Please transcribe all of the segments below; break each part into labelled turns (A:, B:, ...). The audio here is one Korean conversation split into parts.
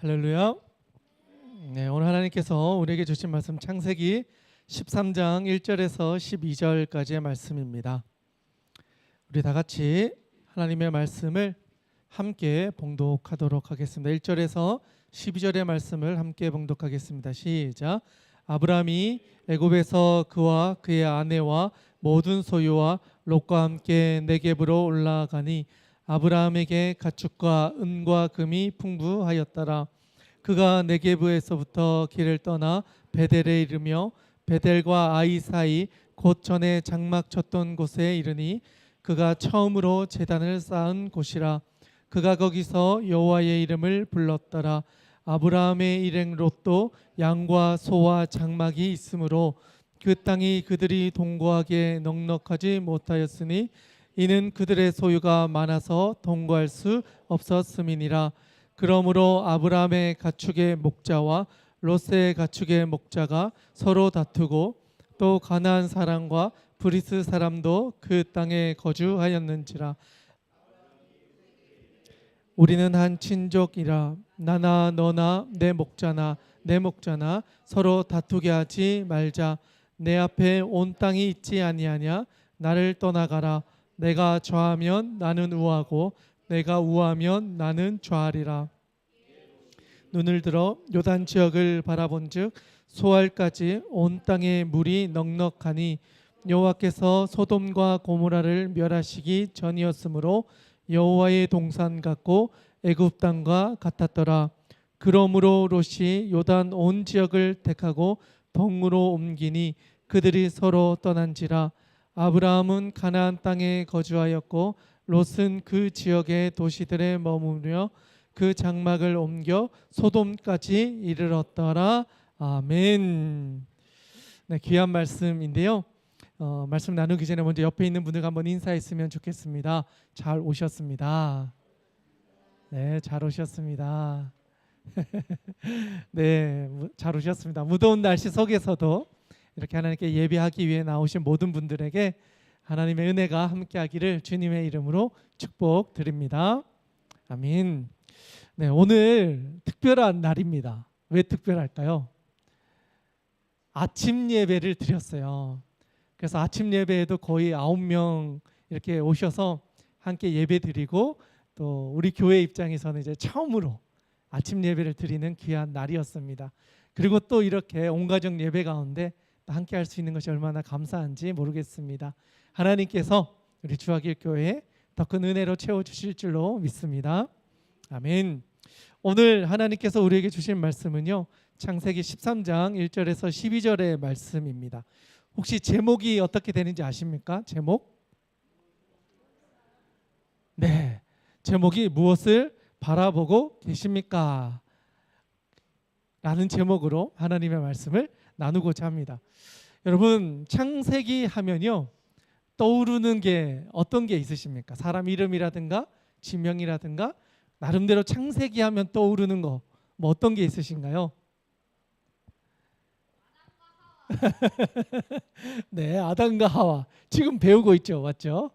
A: 할렐루야. 네, 오늘 하나님께서 우리에게 주신 말씀 창세기 13장 1절에서 12절까지의 말씀입니다. 우리 다 같이 하나님의 말씀을 함께 봉독하도록 하겠습니다. 1절에서 12절의 말씀을 함께 봉독하겠습니다. 시작. 아브라함이 애굽에서 그와 그의 아내와 모든 소유와 롯과 함께 네겝으로 올라가니 아브라함에게 가축과 은과 금이 풍부하였더라. 그가 네겝에서부터 길을 떠나 베델에 이르며 베델과 아이 사이 곧 전에 장막 쳤던 곳에 이르니 그가 처음으로 제단을 쌓은 곳이라. 그가 거기서 여호와의 이름을 불렀더라. 아브라함의 일행 롯도 양과 소와 장막이 있으므로 그 땅이 그들이 동거하기에 넉넉하지 못하였으니 이는 그들의 소유가 많아서 동거할 수 없었음이니라. 그러므로 아브라함의 가축의 목자와 롯의 가축의 목자가 서로 다투고 또 가나안 사람과 브리스 사람도 그 땅에 거주하였는지라. 우리는 한 친족이라. 나나 너나 내 목자나 내 목자나 서로 다투게 하지 말자. 내 앞에 온 땅이 있지 아니하냐. 나를 떠나가라. 내가 좌하면 나는 우하고 내가 우하면 나는 좌하리라. 눈을 들어 요단 지역을 바라본즉 소알까지 온 땅에 물이 넉넉하니 여호와께서 소돔과 고모라를 멸하시기 전이었으므로 여호와의 동산 같고 애굽 땅과 같았더라. 그러므로 롯이 요단 온 지역을 택하고 동으로 옮기니 그들이 서로 떠난지라. 아브라함은 가나안 땅에 거주하였고 롯은 그 지역의 도시들에 머무르며 그 장막을 옮겨 소돔까지 이르렀더라. 아멘. 네, 귀한 말씀인데요. 말씀 나누기 전에 먼저 옆에 있는 분들과 한번 인사했으면 좋겠습니다. 잘 오셨습니다. 네, 잘 오셨습니다. 네, 잘 오셨습니다. 무더운 날씨 속에서도 이렇게 하나님께 예배하기 위해 나오신 모든 분들에게 하나님의 은혜가 함께하기를 주님의 이름으로 축복드립니다. 아멘. 네, 오늘 특별한 날입니다. 왜 특별할까요? 아침 예배를 드렸어요. 그래서 아침 예배에도 거의 9명 이렇게 오셔서 함께 예배 드리고 또 우리 교회 입장에서는 이제 처음으로 아침 예배를 드리는 귀한 날이었습니다. 그리고 또 이렇게 온 가족 예배 가운데 함께 할 수 있는 것이 얼마나 감사한지 모르겠습니다. 하나님께서 우리 주하길 교회에 더 큰 은혜로 채워주실 줄로 믿습니다. 아멘. 오늘 하나님께서 우리에게 주신 말씀은요, 창세기 13장 1절에서 12절의 말씀입니다. 혹시 제목이 어떻게 되는지 아십니까? 제목? 네, 제목이 무엇을 바라보고 계십니까? 라는 제목으로 하나님의 말씀을 나누고자 합니다. 여러분, 창세기 하면요, 떠오르는 게 어떤 게 있으십니까? 사람 이름이라든가 지명이라든가 나름대로 창세기 하면 떠오르는 거 뭐 어떤 게 있으신가요? 네, 아담과 하와 지금 배우고 있죠, 맞죠?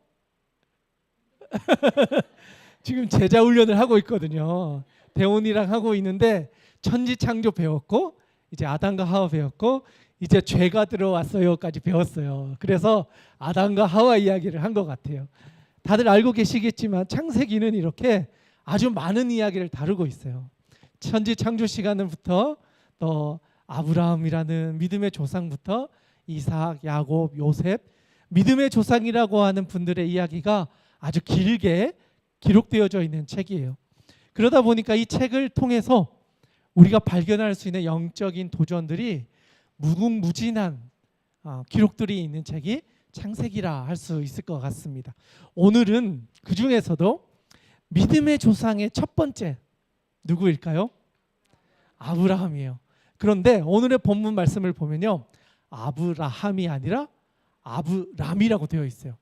A: 지금 제자 훈련을 하고 있거든요. 대원이랑 하고 있는데 천지창조 배웠고 이제 아담과 하와 배웠고 이제 죄가 들어왔어요까지 배웠어요. 그래서 아담과 하와 이야기를 한 것 같아요. 다들 알고 계시겠지만 창세기는 이렇게 아주 많은 이야기를 다루고 있어요. 천지창조 시간부터 또 아브라함이라는 믿음의 조상부터 이삭, 야곱, 요셉, 믿음의 조상이라고 하는 분들의 이야기가 아주 길게 기록되어져 있는 책이에요. 그러다 보니까 이 책을 통해서 우리가 발견할 수 있는 영적인 도전들이 무궁무진한 기록들이 있는 책이 창세기라 할 수 있을 것 같습니다. 오늘은 그 중에서도 믿음의 조상의 첫 번째 누구일까요? 아브라함이에요. 그런데 오늘의 본문 말씀을 보면요, 아브라함이 아니라 아브람이라고 되어 있어요.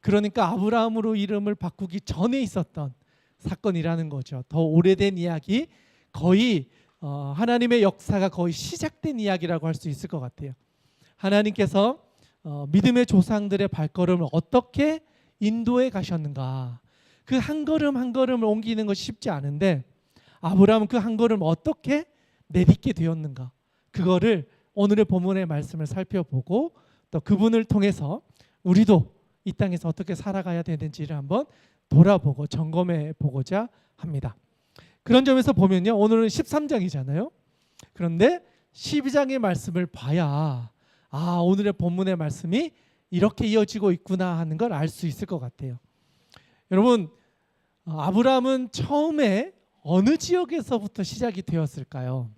A: 그러니까 아브라함으로 이름을 바꾸기 전에 있었던 사건이라는 거죠. 더 오래된 이야기, 거의 하나님의 역사가 거의 시작된 이야기라고 할 수 있을 것 같아요. 하나님께서 믿음의 조상들의 발걸음을 어떻게 인도해 가셨는가, 그 한 걸음 한 걸음을 옮기는 것이 쉽지 않은데 아브라함은 그 한 걸음 어떻게 내딛게 되었는가, 그거를 오늘의 본문의 말씀을 살펴보고 또 그분을 통해서 우리도 이 땅에서 어떻게 살아가야 되는지를 한번 돌아보고 점검해 보고자 합니다. 그런 점에서 보면요, 오늘은 13장이잖아요. 그런데 12장의 말씀을 봐야 오늘의 본문의 말씀이 이렇게 이어지고 있구나 하는 걸 알 수 있을 것 같아요. 여러분, 아브라함은 처음에 어느 지역에서부터 시작이 되었을까요?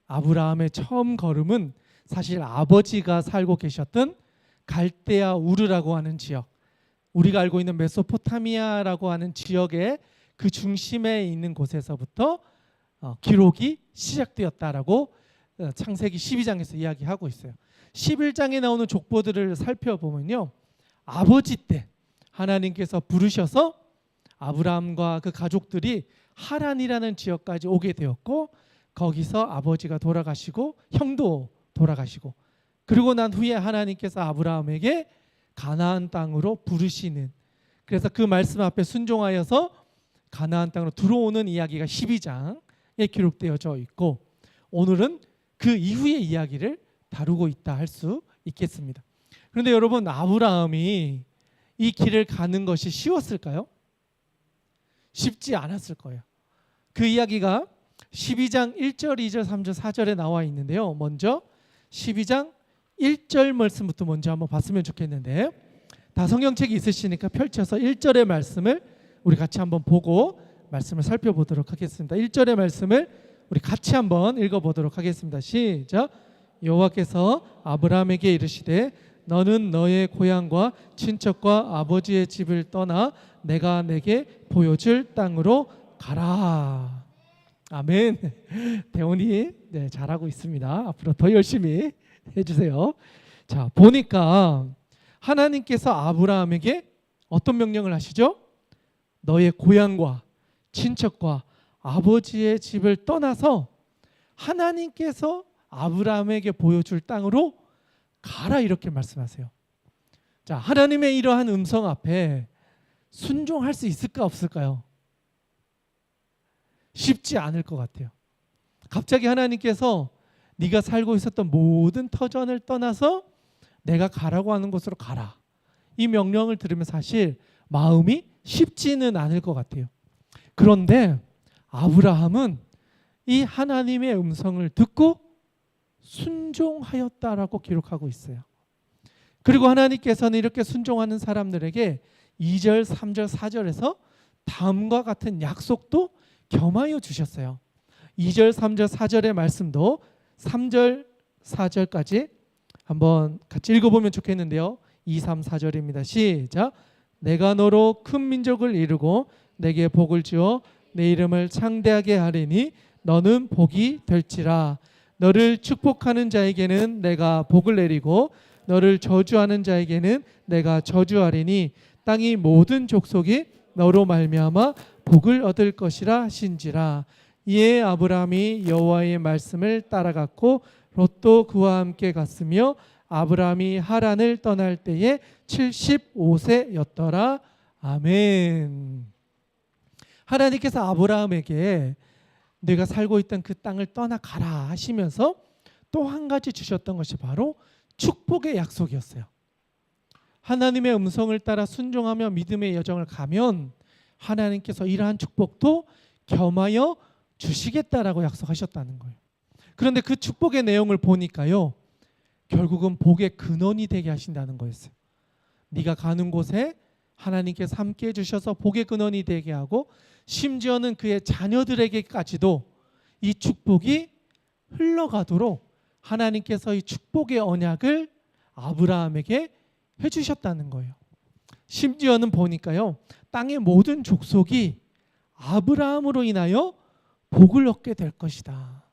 A: 아브라함의 처음 걸음은 사실 아버지가 살고 계셨던 갈대아 우르라고 하는 지역, 우리가 알고 있는 메소포타미아라고 하는 지역의 그 중심에 있는 곳에서부터 기록이 시작되었다라고 창세기 12장에서 이야기하고 있어요. 11장에 나오는 족보들을 살펴보면요, 아버지 때 하나님께서 부르셔서 아브라함과 그 가족들이 하란이라는 지역까지 오게 되었고, 거기서 아버지가 돌아가시고 형도 돌아가시고, 그리고 난 후에 하나님께서 아브라함에게 가나안 땅으로 부르시는, 그래서 그 말씀 앞에 순종하여서 가나안 땅으로 들어오는 이야기가 12장에 기록되어져 있고, 오늘은 그 이후의 이야기를 다루고 있다 할 수 있겠습니다. 그런데 여러분, 아브라함이 이 길을 가는 것이 쉬웠을까요? 쉽지 않았을 거예요. 그 이야기가 12장 1절, 2절, 3절, 4절에 나와 있는데요. 먼저 12장 1절 말씀부터 먼저 한번 봤으면 좋겠는데, 다 성경책이 있으시니까 펼쳐서 1절의 말씀을 우리 같이 한번 보고 말씀을 살펴보도록 하겠습니다. 1절의 말씀을 우리 같이 한번 읽어보도록 하겠습니다. 시작. 여호와께서 아브라함에게 이르시되 너는 너의 고향과 친척과 아버지의 집을 떠나 내가 내게 보여줄 땅으로 가라. 아멘. 대원이 잘하고 있습니다. 앞으로 더 열심히 해주세요. 자, 보니까 하나님께서 아브라함에게 어떤 명령을 하시죠? 너의 고향과 친척과 아버지의 집을 떠나서 하나님께서 아브라함에게 보여줄 땅으로 가라, 이렇게 말씀하세요. 자, 하나님의 이러한 음성 앞에 순종할 수 있을까 없을까요? 쉽지 않을 것 같아요. 갑자기 하나님께서 네가 살고 있었던 모든 터전을 떠나서 내가 가라고 하는 곳으로 가라, 이 명령을 들으면 사실 마음이 쉽지는 않을 것 같아요. 그런데 아브라함은 이 하나님의 음성을 듣고 순종하였다라고 기록하고 있어요. 그리고 하나님께서는 이렇게 순종하는 사람들에게 2절, 3절, 4절에서 다음과 같은 약속도 겸하여 주셨어요. 2절, 3절, 4절의 말씀도 3절, 4절까지 한번 같이 읽어보면 좋겠는데요. 2, 3, 4절입니다. 시작. 내가 너로 큰 민족을 이루고 내게 복을 주어 내 이름을 창대하게 하리니 너는 복이 될지라. 너를 축복하는 자에게는 내가 복을 내리고 너를 저주하는 자에게는 내가 저주하리니 땅이 모든 족속이 너로 말미암아 복을 얻을 것이라 하신지라. 이에 아브라함이 여호와의 말씀을 따라갔고 롯도 그와 함께 갔으며 아브라함이 하란을 떠날 때에 75세였더라. 아멘. 하나님께서 아브라함에게 내가 살고 있던 그 땅을 떠나가라 하시면서 또 한 가지 주셨던 것이 바로 축복의 약속이었어요. 하나님의 음성을 따라 순종하며 믿음의 여정을 가면 하나님께서 이러한 축복도 겸하여 주시겠다라고 약속하셨다는 거예요. 그런데 그 축복의 내용을 보니까요, 결국은 복의 근원이 되게 하신다는 거였어요. 네가 가는 곳에 하나님께서 함께 해주셔서 복의 근원이 되게 하고, 심지어는 그의 자녀들에게까지도 이 축복이 흘러가도록 하나님께서 이 축복의 언약을 아브라함에게 해주셨다는 거예요. 심지어는 보니까요, 땅의 모든 족속이 아브라함으로 인하여 복을 얻게 될 것이다.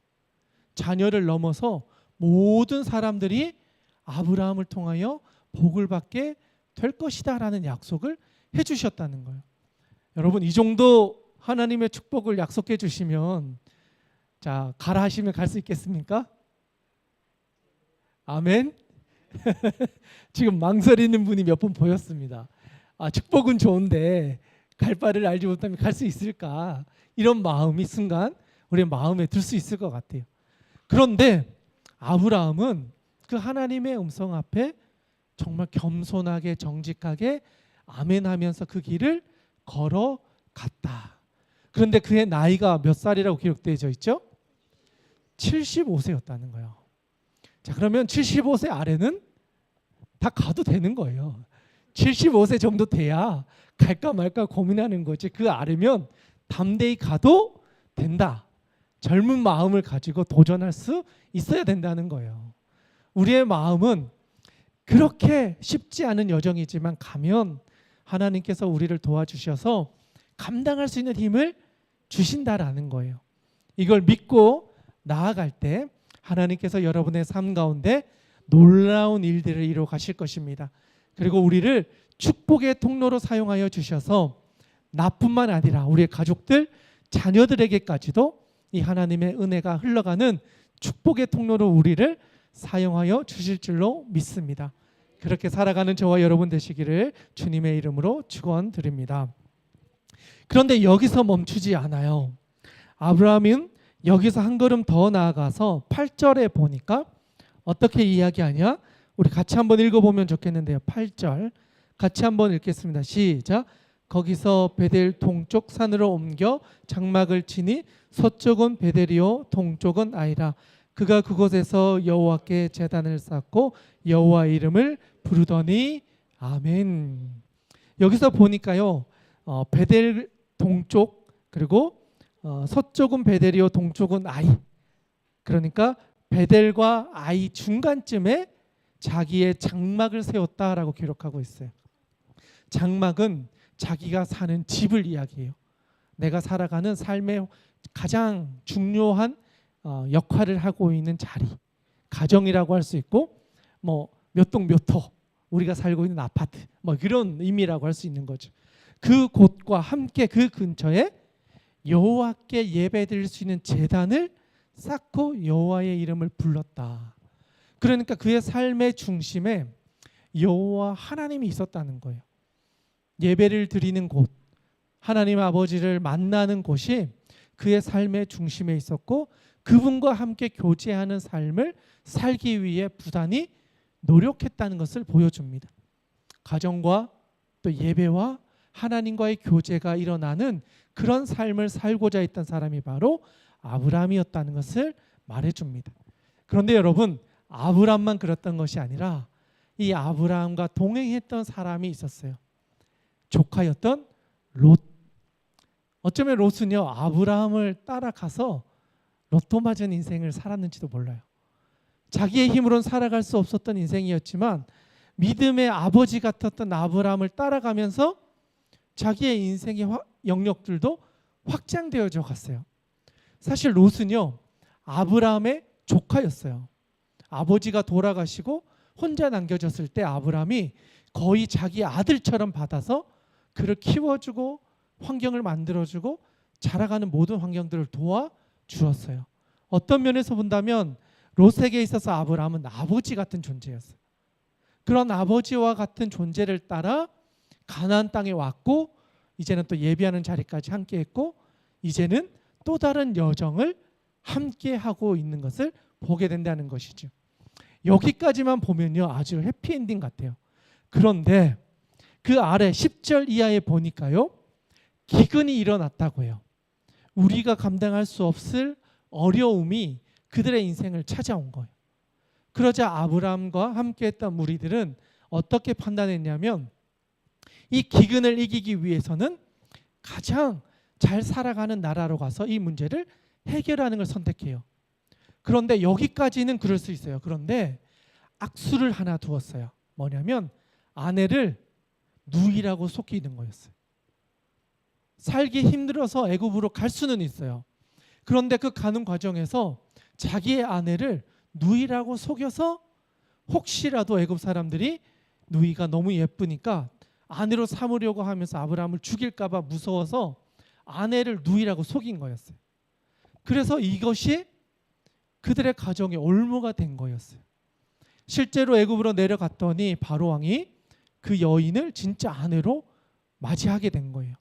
A: 자녀를 넘어서 모든 사람들이 아브라함을 통하여 복을 받게 될 것이다 라는 약속을 해주셨다는 거예요. 여러분, 이 정도 하나님의 축복을 약속해 주시면 자, 가라 하시면 갈 수 있겠습니까? 아멘. 지금 망설이는 분이 몇 분 보였습니다. 축복은 좋은데 갈 바를 알지 못하면 갈 수 있을까? 이런 마음이 순간 우리 마음에 들 수 있을 것 같아요. 그런데 아브라함은 그 하나님의 음성 앞에 정말 겸손하게 정직하게 아멘하면서 그 길을 걸어갔다. 그런데 그의 나이가 몇 살이라고 기록되어 있죠? 75세였다는 거예요. 자, 그러면 75세 아래는 다 가도 되는 거예요. 75세 정도 돼야 갈까 말까 고민하는 거지. 그 아래면 담대히 가도 된다. 젊은 마음을 가지고 도전할 수 있어야 된다는 거예요. 우리의 마음은 그렇게 쉽지 않은 여정이지만 가면 하나님께서 우리를 도와주셔서 감당할 수 있는 힘을 주신다라는 거예요. 이걸 믿고 나아갈 때 하나님께서 여러분의 삶 가운데 놀라운 일들을 이루어 가실 것입니다. 그리고 우리를 축복의 통로로 사용하여 주셔서 나뿐만 아니라 우리의 가족들, 자녀들에게까지도 이 하나님의 은혜가 흘러가는 축복의 통로로 우리를 사용하여 주실 줄로 믿습니다. 그렇게 살아가는 저와 여러분 되시기를 주님의 이름으로 축원드립니다. 그런데 여기서 멈추지 않아요. 아브라함은 여기서 한 걸음 더 나아가서 8절에 보니까 어떻게 이야기하냐? 우리 같이 한번 읽어보면 좋겠는데요. 8절 같이 한번 읽겠습니다. 시작. 거기서 베델 동쪽 산으로 옮겨 장막을 치니 서쪽은 베델이요 동쪽은 아이라. 그가 그곳에서 여호와께 제단을 쌓고 여호와 이름을 부르더니 아멘. 여기서 보니까요. 베델 동쪽 그리고 서쪽은 베델이요 동쪽은 아이. 그러니까 베델과 아이 중간쯤에 자기의 장막을 세웠다라고 기록하고 있어요. 장막은 자기가 사는 집을 이야기해요. 내가 살아가는 삶의 가장 중요한 역할을 하고 있는 자리, 가정이라고 할 수 있고 뭐 몇 동 몇 호 우리가 살고 있는 아파트 뭐 그런 의미라고 할 수 있는 거죠. 그 곳과 함께 그 근처에 여호와께 예배드릴 수 있는 제단을 쌓고 여호와의 이름을 불렀다. 그러니까 그의 삶의 중심에 여호와 하나님이 있었다는 거예요. 예배를 드리는 곳, 하나님 아버지를 만나는 곳이 그의 삶의 중심에 있었고 그분과 함께 교제하는 삶을 살기 위해 부단히 노력했다는 것을 보여줍니다. 가정과 또 예배와 하나님과의 교제가 일어나는 그런 삶을 살고자 했던 사람이 바로 아브라함이었다는 것을 말해줍니다. 그런데 여러분, 아브라함만 그랬던 것이 아니라 이 아브라함과 동행했던 사람이 있었어요. 조카였던 롯. 어쩌면 롯은요 아브라함을 따라가서 로또 맞은 인생을 살았는지도 몰라요. 자기의 힘으로는 살아갈 수 없었던 인생이었지만 믿음의 아버지 같았던 아브라함을 따라가면서 자기의 인생의 영역들도 확장되어져 갔어요. 사실 롯은요 아브라함의 조카였어요. 아버지가 돌아가시고 혼자 남겨졌을 때 아브라함이 거의 자기 아들처럼 받아서 그를 키워주고 환경을 만들어주고 자라가는 모든 환경들을 도와주었어요. 어떤 면에서 본다면 롯에게 있어서 아브라함은 아버지 같은 존재였어요. 그런 아버지와 같은 존재를 따라 가나안 땅에 왔고 이제는 또 예비하는 자리까지 함께 했고 이제는 또 다른 여정을 함께 하고 있는 것을 보게 된다는 것이죠. 여기까지만 보면요 아주 해피엔딩 같아요. 그런데 그 아래 10절 이하에 보니까요 기근이 일어났다고 해요. 우리가 감당할 수 없을 어려움이 그들의 인생을 찾아온 거예요. 그러자 아브라함과 함께했던 무리들은 어떻게 판단했냐면 이 기근을 이기기 위해서는 가장 잘 살아가는 나라로 가서 이 문제를 해결하는 걸 선택해요. 그런데 여기까지는 그럴 수 있어요. 그런데 악수를 하나 두었어요. 뭐냐면 아내를 누이라고 속이는 거였어요. 살기 힘들어서 애굽으로 갈 수는 있어요. 그런데 그 가는 과정에서 자기의 아내를 누이라고 속여서 혹시라도 애굽 사람들이 누이가 너무 예쁘니까 아내로 삼으려고 하면서 아브라함을 죽일까 봐 무서워서 아내를 누이라고 속인 거였어요. 그래서 이것이 그들의 가정의 올무가 된 거였어요. 실제로 애굽으로 내려갔더니 바로 왕이 그 여인을 진짜 아내로 맞이하게 된 거예요.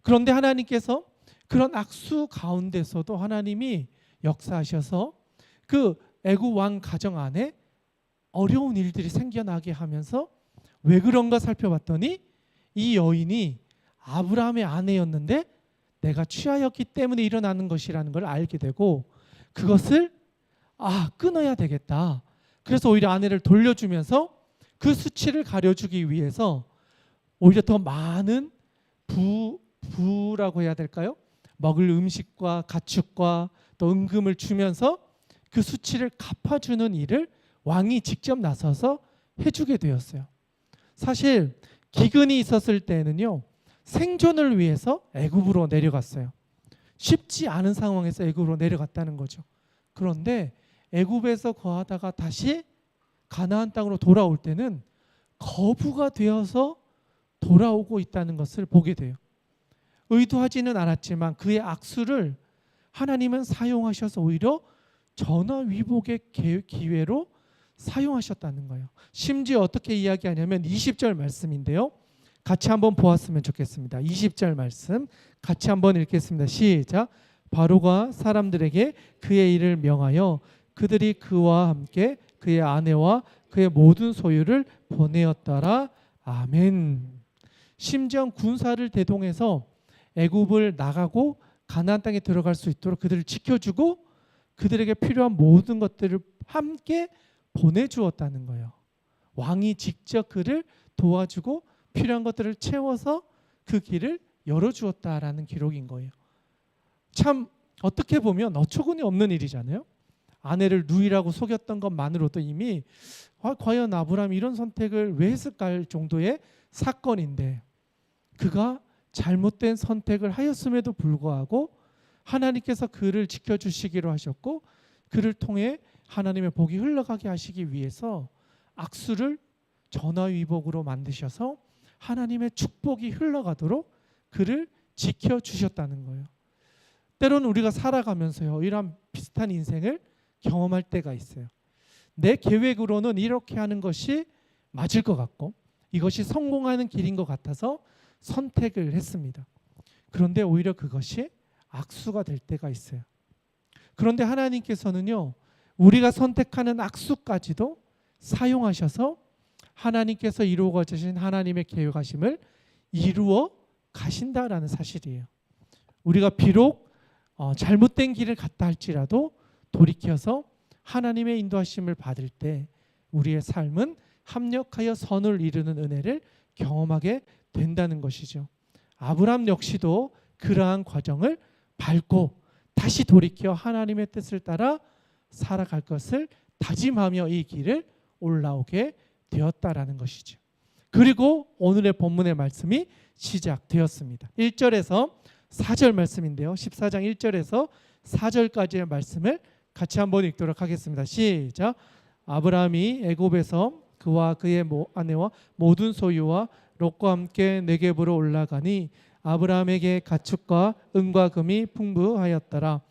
A: 그런데 하나님께서 그런 악수 가운데서도 하나님이 역사하셔서 그 애굽 왕 가정 안에 어려운 일들이 생겨나게 하면서 왜 그런가 살펴봤더니 이 여인이 아브라함의 아내였는데 내가 취하였기 때문에 일어나는 것이라는 걸 알게 되고 그것을 끊어야 되겠다. 그래서 오히려 아내를 돌려주면서 그 수치를 가려주기 위해서 오히려 더 많은 부라고 해야 될까요? 먹을 음식과 가축과 또 은금을 주면서 그 수치를 갚아주는 일을 왕이 직접 나서서 해주게 되었어요. 사실 기근이 있었을 때는요, 생존을 위해서 애굽으로 내려갔어요. 쉽지 않은 상황에서 애굽으로 내려갔다는 거죠. 그런데 애굽에서 거하다가 다시 가나안 땅으로 돌아올 때는 거부가 되어서 돌아오고 있다는 것을 보게 돼요. 의도하지는 않았지만 그의 악수를 하나님은 사용하셔서 오히려 전화위복의 기회로 사용하셨다는 거예요. 심지어 어떻게 이야기하냐면 20절 말씀인데요. 같이 한번 보았으면 좋겠습니다. 20절 말씀 같이 한번 읽겠습니다. 시작. 바로가 사람들에게 그의 일을 명하여 그들이 그와 함께 그의 아내와 그의 모든 소유를 보내었더라. 아멘. 심지어 군사를 대동해서 애굽을 나가고 가나안 땅에 들어갈 수 있도록 그들을 지켜주고 그들에게 필요한 모든 것들을 함께 보내주었다는 거예요. 왕이 직접 그를 도와주고 필요한 것들을 채워서 그 길을 열어주었다라는 기록인 거예요. 참 어떻게 보면 어처구니 없는 일이잖아요. 아내를 누이라고 속였던 것만으로도 이미 과연 아브라함이 이런 선택을 왜 했을까 할 정도의 사건인데 그가 잘못된 선택을 하였음에도 불구하고 하나님께서 그를 지켜주시기로 하셨고 그를 통해 하나님의 복이 흘러가게 하시기 위해서 악수를 전화위복으로 만드셔서 하나님의 축복이 흘러가도록 그를 지켜주셨다는 거예요. 때로는 우리가 살아가면서요, 이런 비슷한 인생을 경험할 때가 있어요. 내 계획으로는 이렇게 하는 것이 맞을 것 같고 이것이 성공하는 길인 것 같아서 선택을 했습니다. 그런데 오히려 그것이 악수가 될 때가 있어요. 그런데 하나님께서는요, 우리가 선택하는 악수까지도 사용하셔서 하나님께서 이루어 가신 하나님의 계획하심을 이루어 가신다라는 사실이에요. 우리가 비록 잘못된 길을 갔다 할지라도 돌이켜서 하나님의 인도하심을 받을 때 우리의 삶은 합력하여 선을 이루는 은혜를 경험하게 된다는 것이죠. 아브라함 역시도 그러한 과정을 밟고 다시 돌이켜 하나님의 뜻을 따라 살아갈 것을 다짐하며 이 길을 올라오게 되었다라는 것이죠. 그리고 오늘의 본문의 말씀이 시작되었습니다. 1절에서 4절 말씀인데요. 14장 1절에서 4절까지의 말씀을 같이 한번 읽도록 하겠습니다. 시작. 아브라함이 애굽에서 그와 그의 아내와 모든 소유와 롯과 함께 네겝으로 올라가니 아브라함에게 가축과 은과 금이 풍부하였더라.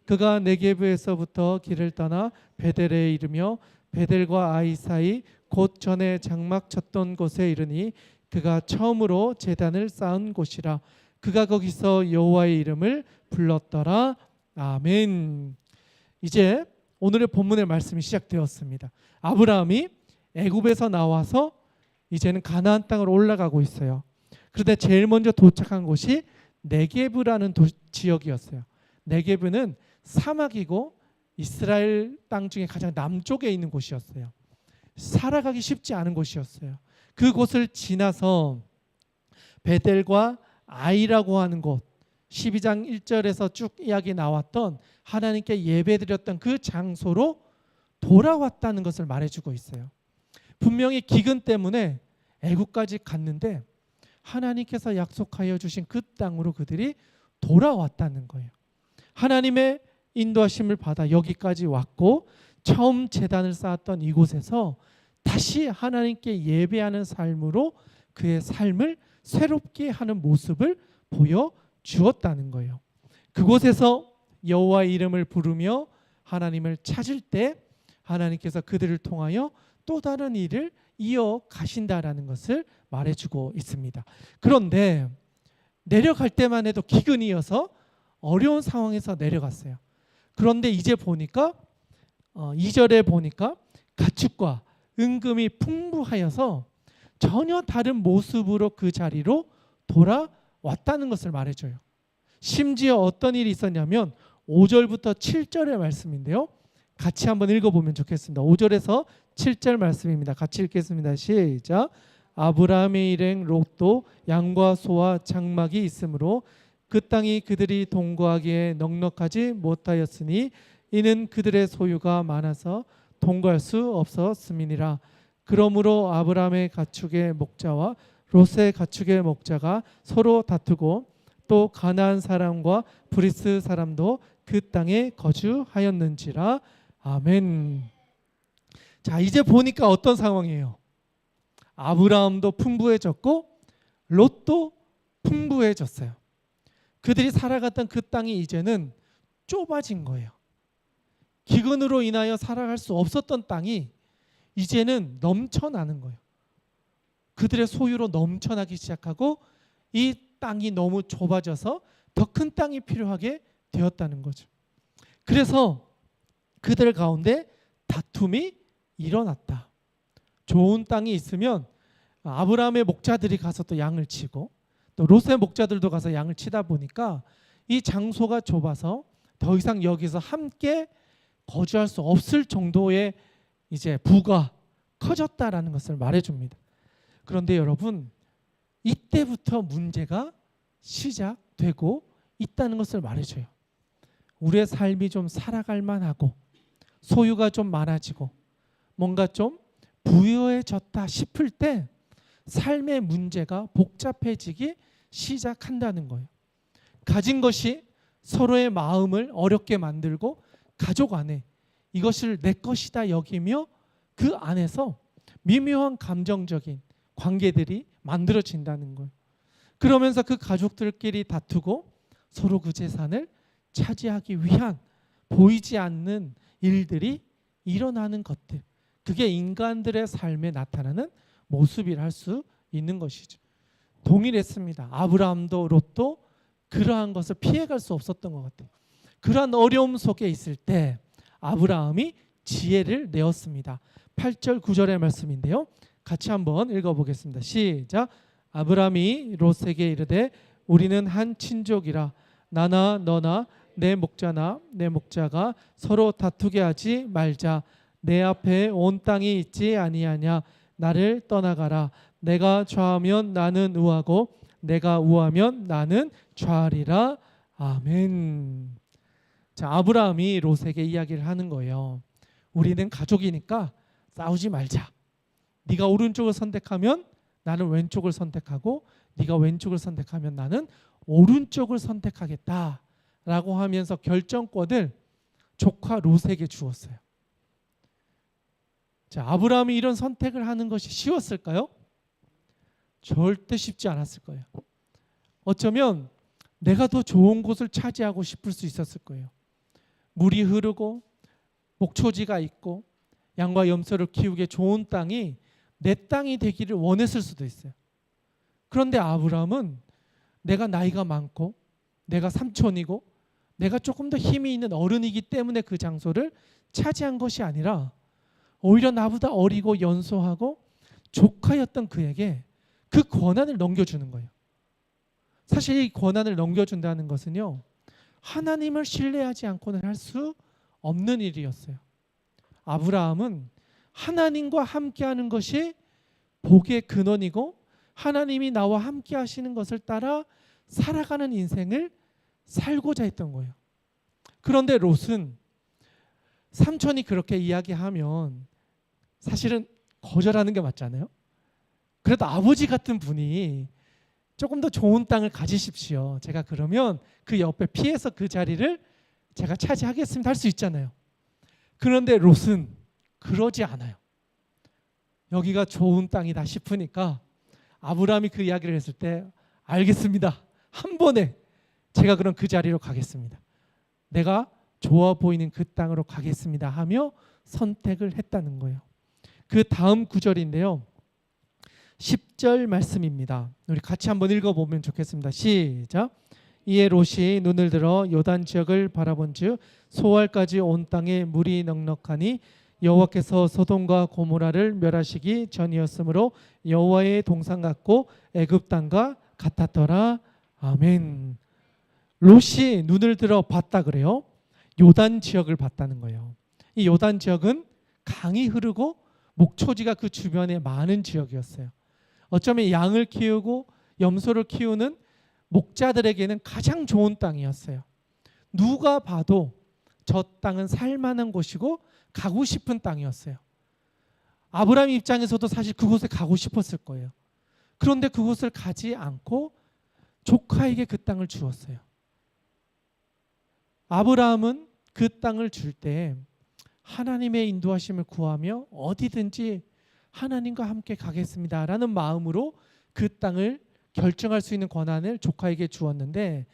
A: 그가 네겝에서부터 길을 떠나 베델에 이르며 베델과 아이 사이 곧 전에 장막 쳤던 곳에 이르니 그가 처음으로 제단을 쌓은 곳이라. 그가 거기서 여호와의 이름을 불렀더라. 아멘. 이제 오늘의 본문의 말씀이 시작되었습니다. 아브라함이 애굽에서 나와서 이제는 가나안 땅으로 올라가고 있어요. 그런데 제일 먼저 도착한 곳이 네겝이라는 지역이었어요. 네겝은 사막이고 이스라엘 땅 중에 가장 남쪽에 있는 곳이었어요. 살아가기 쉽지 않은 곳이었어요. 그곳을 지나서 베델과 아이라고 하는 곳, 12장 1절에서 쭉 이야기 나왔던 하나님께 예배드렸던 그 장소로 돌아왔다는 것을 말해주고 있어요. 분명히 기근 때문에 애굽까지 갔는데 하나님께서 약속하여 주신 그 땅으로 그들이 돌아왔다는 거예요. 하나님의 인도하심을 받아 여기까지 왔고 처음 제단을 쌓았던 이곳에서 다시 하나님께 예배하는 삶으로 그의 삶을 새롭게 하는 모습을 보여주었다는 거예요. 그곳에서 여호와의 이름을 부르며 하나님을 찾을 때 하나님께서 그들을 통하여 또 다른 일을 이어가신다라는 것을 말해주고 있습니다. 그런데 내려갈 때만 해도 기근이어서 어려운 상황에서 내려갔어요. 그런데 이제 보니까 2절에 보니까 가축과 은금이 풍부하여서 전혀 다른 모습으로 그 자리로 돌아왔다는 것을 말해줘요. 심지어 어떤 일이 있었냐면 5절부터 7절의 말씀인데요. 같이 한번 읽어보면 좋겠습니다. 5절에서 7절 말씀입니다. 같이 읽겠습니다. 시작. 아브라함의 일행 롯도 양과 소와 장막이 있으므로 그 땅이 그들이 동거하기에 넉넉하지 못하였으니 이는 그들의 소유가 많아서 동거할 수 없었음이니라. 그러므로 아브라함의 가축의 목자와 롯의 가축의 목자가 서로 다투고 또 가나안 사람과 브리스 사람도 그 땅에 거주하였는지라. 아멘. 자, 이제 보니까 어떤 상황이에요? 아브라함도 풍부해졌고 롯도 풍부해졌어요. 그들이 살아갔던 그 땅이 이제는 좁아진 거예요. 기근으로 인하여 살아갈 수 없었던 땅이 이제는 넘쳐나는 거예요. 그들의 소유로 넘쳐나기 시작하고 이 땅이 너무 좁아져서 더 큰 땅이 필요하게 되었다는 거죠. 그래서 그들 가운데 다툼이 일어났다. 좋은 땅이 있으면 아브라함의 목자들이 가서 또 양을 치고 또 롯의 목자들도 가서 양을 치다 보니까 이 장소가 좁아서 더 이상 여기서 함께 거주할 수 없을 정도의 이제 부가 커졌다라는 것을 말해줍니다. 그런데 여러분, 이때부터 문제가 시작되고 있다는 것을 말해줘요. 우리의 삶이 좀 살아갈 만하고 소유가 좀 많아지고 뭔가 좀 부유해졌다 싶을 때 삶의 문제가 복잡해지기 시작한다는 거예요. 가진 것이 서로의 마음을 어렵게 만들고 가족 안에 이것을 내 것이다 여기며 그 안에서 미묘한 감정적인 관계들이 만들어진다는 거예요. 그러면서 그 가족들끼리 다투고 서로 그 재산을 차지하기 위한 보이지 않는 일들이 일어나는 것들, 그게 인간들의 삶에 나타나는 모습이라 할 수 있는 것이죠. 동일했습니다. 아브라함도 롯도 그러한 것을 피해갈 수 없었던 것 같아요. 그러한 어려움 속에 있을 때 아브라함이 지혜를 내었습니다. 8절 9절의 말씀인데요. 같이 한번 읽어보겠습니다. 시작. 아브라함이 롯에게 이르되 우리는 한 친족이라 나나 너나 내 목자나 내 목자가 서로 다투게 하지 말자. 내 앞에 온 땅이 있지 아니하냐. 나를 떠나가라. 내가 좌하면 나는 우하고 내가 우하면 나는 좌하리라. 아멘. 자, 아브라함이 롯에게 이야기를 하는 거예요. 우리는 가족이니까 싸우지 말자. 네가 오른쪽을 선택하면 나는 왼쪽을 선택하고 네가 왼쪽을 선택하면 나는 오른쪽을 선택하겠다라고 하면서 결정권을 조카 롯에게 주었어요. 자, 아브라함이 이런 선택을 하는 것이 쉬웠을까요? 절대 쉽지 않았을 거예요. 어쩌면 내가 더 좋은 곳을 차지하고 싶을 수 있었을 거예요. 물이 흐르고 목초지가 있고 양과 염소를 키우기에 좋은 땅이 내 땅이 되기를 원했을 수도 있어요. 그런데 아브라함은 내가 나이가 많고 내가 삼촌이고 내가 조금 더 힘이 있는 어른이기 때문에 그 장소를 차지한 것이 아니라 오히려 나보다 어리고 연소하고 조카였던 그에게 그 권한을 넘겨주는 거예요. 사실 이 권한을 넘겨준다는 것은요, 하나님을 신뢰하지 않고는 할 수 없는 일이었어요. 아브라함은 하나님과 함께하는 것이 복의 근원이고 하나님이 나와 함께 하시는 것을 따라 살아가는 인생을 살고자 했던 거예요. 그런데 롯은 삼촌이 그렇게 이야기하면 사실은 거절하는 게 맞잖아요. 그래도 아버지 같은 분이 조금 더 좋은 땅을 가지십시오. 제가 그러면 그 옆에 피해서 그 자리를 제가 차지하겠습니다 할 수 있잖아요. 그런데 롯은 그러지 않아요. 여기가 좋은 땅이다 싶으니까 아브라함이 그 이야기를 했을 때 알겠습니다. 한 번에 제가 그럼 그 자리로 가겠습니다. 내가 좋아 보이는 그 땅으로 가겠습니다 하며 선택을 했다는 거예요. 그 다음 구절인데요. 10절 말씀입니다. 우리 같이 한번 읽어보면 좋겠습니다. 시작. 이에 롯이 눈을 들어 요단 지역을 바라본즉 소알까지 온 땅에 물이 넉넉하니 여호와께서 소돔과 고모라를 멸하시기 전이었으므로 여호와의 동산 같고 애굽 땅과 같았더라. 아멘. 롯이 눈을 들어 봤다 그래요. 요단 지역을 봤다는 거예요. 이 요단 지역은 강이 흐르고 목초지가 그 주변에 많은 지역이었어요. 어쩌면 양을 키우고 염소를 키우는 목자들에게는 가장 좋은 땅이었어요. 누가 봐도 저 땅은 살만한 곳이고 가고 싶은 땅이었어요. 아브라함 입장에서도 사실 그곳에 가고 싶었을 거예요. 그런데 그곳을 가지 않고 조카에게 그 땅을 주었어요. 아브라함은 그 땅을 줄 때 하나님의 인도하심을 구하며 어디든지 하나님과 함께 가겠습니다라는 마음으로 그 땅을 결정할 수 있는 권한을 조카에게 주었는데,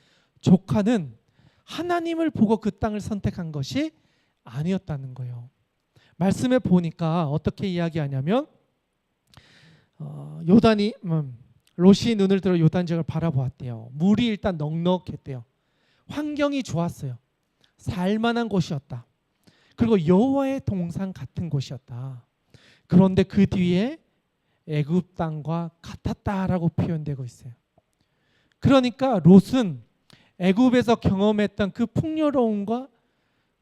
A: 조카는 하나님을 보고 그 땅을 선택한 것이 아니었다는 거예요. 말씀에 보니까 어떻게 이야기하냐면 롯이 눈을 들어 요단 지역을 바라보았대요. 물이 일단 넉넉했대요. 환경이 좋았어요. 살만한 곳이었다. 그리고 여호와의 동산 같은 곳이었다. 그런데 그 뒤에 애굽 땅과 같았다라고 표현되고 있어요. 그러니까 롯은 애굽에서 경험했던 그 풍요로움과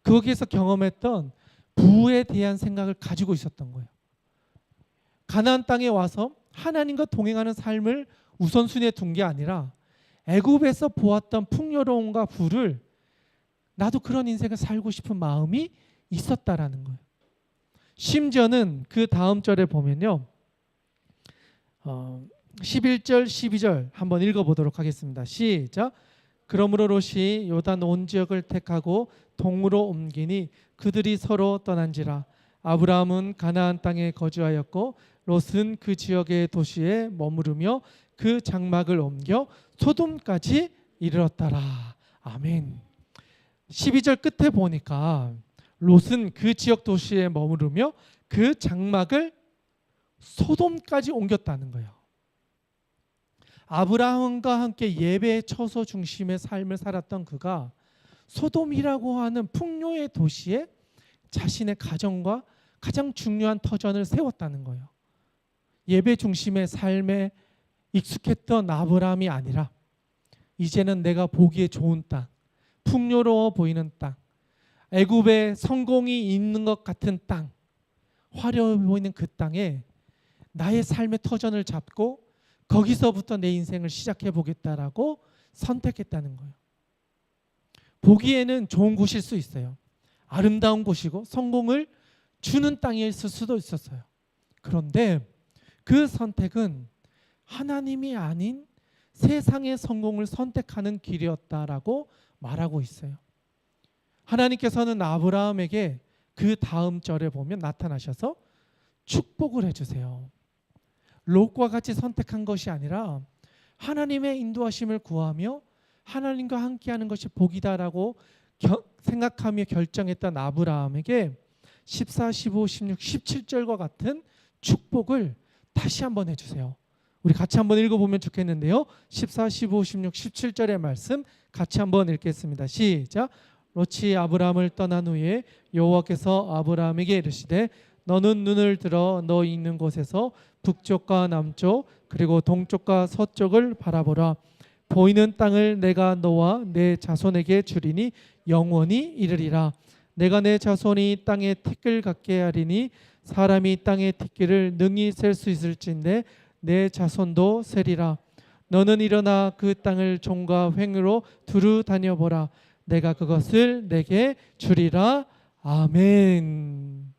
A: 거기에서 경험했던 부에 대한 생각을 가지고 있었던 거예요. 가나안 땅에 와서 하나님과 동행하는 삶을 우선순위에 둔 게 아니라 애굽에서 보았던 풍요로움과 부를, 나도 그런 인생을 살고 싶은 마음이 있었다라는 거예요. 심지어는 그 다음 절에 보면요, 11절 12절 한번 읽어보도록 하겠습니다. 시작. 그러므로 롯이 요단 온 지역을 택하고 동으로 옮기니 그들이 서로 떠난지라. 아브라함은 가나안 땅에 거주하였고 롯은 그 지역의 도시에 머무르며 그 장막을 옮겨 소돔까지 이르렀더라. 아멘. 12절 끝에 보니까 롯은 그 지역 도시에 머무르며 그 장막을 소돔까지 옮겼다는 거예요. 아브라함과 함께 예배의 처소 중심의 삶을 살았던 그가 소돔이라고 하는 풍요의 도시에 자신의 가정과 가장 중요한 터전을 세웠다는 거예요. 예배 중심의 삶에 익숙했던 아브라함이 아니라 이제는 내가 보기에 좋은 땅, 풍요로워 보이는 땅, 애굽에 성공이 있는 것 같은 땅, 화려해 보이는 그 땅에 나의 삶의 터전을 잡고 거기서부터 내 인생을 시작해 보겠다라고 선택했다는 거예요. 보기에는 좋은 곳일 수 있어요. 아름다운 곳이고 성공을 주는 땅일 수도 있었어요. 그런데 그 선택은 하나님이 아닌 세상의 성공을 선택하는 길이었다라고 말하고 있어요. 하나님께서는 아브라함에게 그 다음 절에 보면 나타나셔서 축복을 해주세요. 롯과 같이 선택한 것이 아니라 하나님의 인도하심을 구하며 하나님과 함께하는 것이 복이다라고 생각하며 결정했던 아브라함에게 14, 15, 16, 17절과 같은 축복을 다시 한번 해주세요. 우리 같이 한번 읽어보면 좋겠는데요. 14, 15, 16, 17절의 말씀 같이 한번 읽겠습니다. 시작. 롯이 아브라함을 떠난 후에 여호와께서 아브라함에게 이르시되 너는 눈을 들어 너 있는 곳에서 북쪽과 남쪽 그리고 동쪽과 서쪽을 바라보라. 보이는 땅을 내가 너와 내 자손에게 주리니 영원히 이르리라. 내가 내 자손이 땅에 티끌 같게 하리니 사람이 땅의 티끌을 능히 셀 수 있을진데 내 자손도 세리라. 너는 일어나 그 땅을 종과 횡으로 두루 다녀보라. 내가 그것을 내게 주리라. 아멘.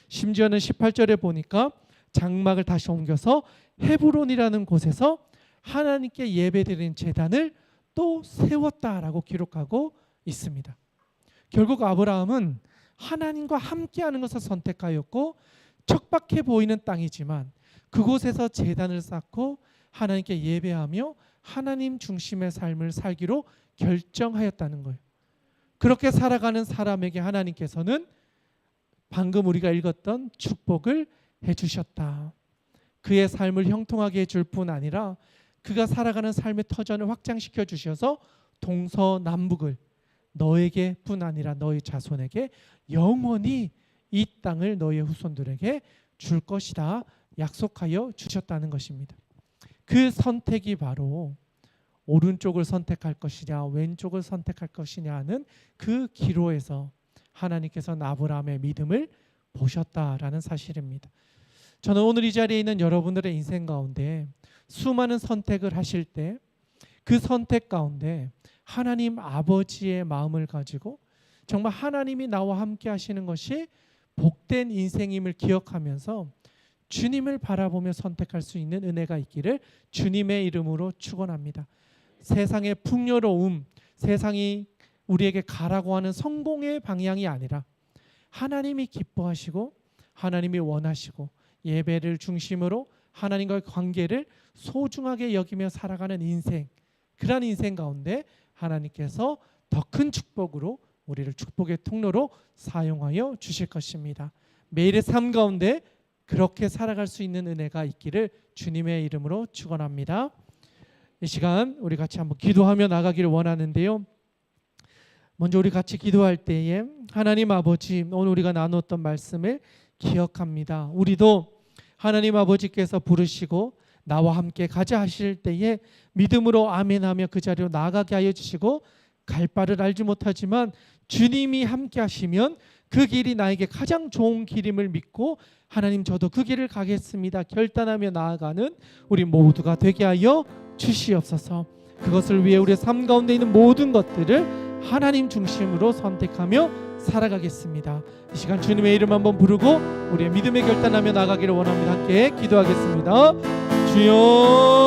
A: 심지어는 18절에 보니까 장막을 다시 옮겨서 헤브론이라는 곳에서 하나님께 예배드리는 제단을 또 세웠다라고 기록하고 있습니다. 결국 아브라함은 하나님과 함께하는 것을 선택하였고 척박해 보이는 땅이지만 그곳에서 제단을 쌓고 하나님께 예배하며 하나님 중심의 삶을 살기로 결정하였다는 거예요. 그렇게 살아가는 사람에게 하나님께서는 방금 우리가 읽었던 축복을 해주셨다. 그의 삶을 형통하게 해줄 뿐 아니라 그가 살아가는 삶의 터전을 확장시켜 주셔서 동서남북을 너에게 뿐 아니라 너의 자손에게 영원히 이 땅을 너의 후손들에게 줄 것이다 약속하여 주셨다는 것입니다. 그 선택이 바로 오른쪽을 선택할 것이냐 왼쪽을 선택할 것이냐 하는 그 기로에서 하나님께서 아브라함의 믿음을 보셨다라는 사실입니다. 저는 오늘 이 자리에 있는 여러분들의 인생 가운데 수많은 선택을 하실 때 그 선택 가운데 하나님 아버지의 마음을 가지고 정말 하나님이 나와 함께 하시는 것이 복된 인생임을 기억하면서 주님을 바라보며 선택할 수 있는 은혜가 있기를 주님의 이름으로 축원합니다. 세상의 풍요로움, 세상이 우리에게 가라고 하는 성공의 방향이 아니라 하나님이 기뻐하시고 하나님이 원하시고 예배를 중심으로 하나님과의 관계를 소중하게 여기며 살아가는 인생, 그런 인생 가운데 하나님께서 더 큰 축복으로 우리를 축복의 통로로 사용하여 주실 것입니다. 매일의 삶 가운데 그렇게 살아갈 수 있는 은혜가 있기를 주님의 이름으로 축원합니다. 이 시간 우리 같이 한번 기도하며 나가기를 원하는데요. 먼저 우리 같이 기도할 때에 하나님 아버지, 오늘 우리가 나누었던 말씀을 기억합니다. 우리도 하나님 아버지께서 부르시고 나와 함께 가자 하실 때에 믿음으로 아멘하며 그 자리로 나아가게 하여 주시고 갈 바를 알지 못하지만 주님이 함께 하시면 그 길이 나에게 가장 좋은 길임을 믿고 하나님 저도 그 길을 가겠습니다 결단하며 나아가는 우리 모두가 되게 하여 주시옵소서. 그것을 위해 우리의 삶 가운데 있는 모든 것들을 하나님 중심으로 선택하며 살아가겠습니다. 이 시간 주님의 이름 한번 부르고 우리의 믿음의 결단하며 나가기를 원합니다. 함께 기도하겠습니다. 주여